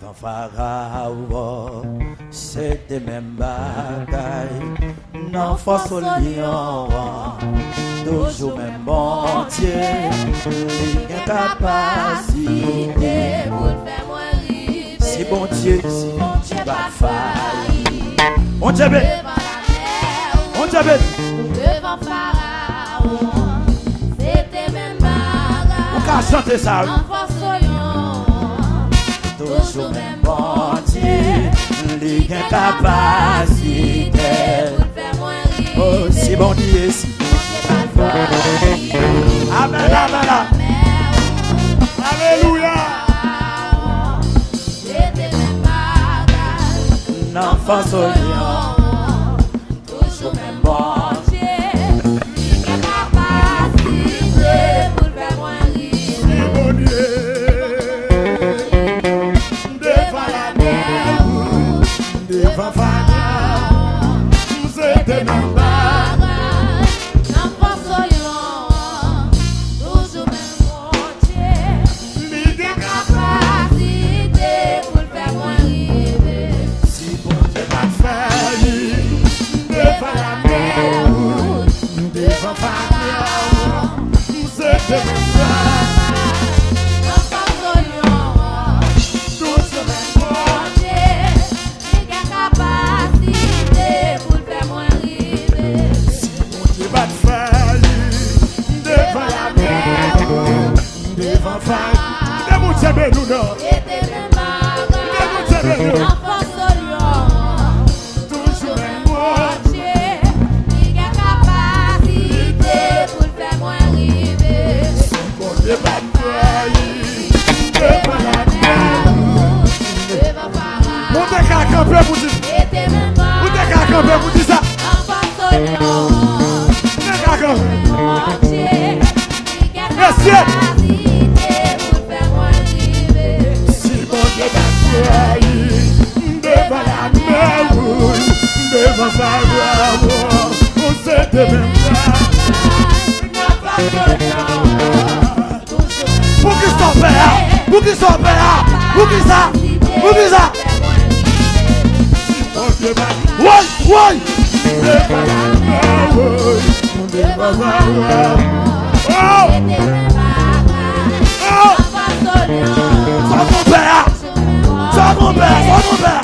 Devant Pharaon, c'était même bagaille. Non, force au lion, toujours même bon Dieu. Il a capacité pour faire moi arriver. Si bon Dieu, si pas failli. On Dieu, on Dieu, devant Pharaon, c'était même bagaille. on peut chanter ça. En force au lion, Toujours même bon Dieu, il a capacité pour faire moi arriver. Oh, si bon Dieu, si Amen, amen, alléluia. C'était même bagaille. Non, face au lion, toujours même bon Dieu. Il a capacité pour faire moi arriver. bon Dieu, devant la mer, devant Pharaon, c'était même pas. Mon père,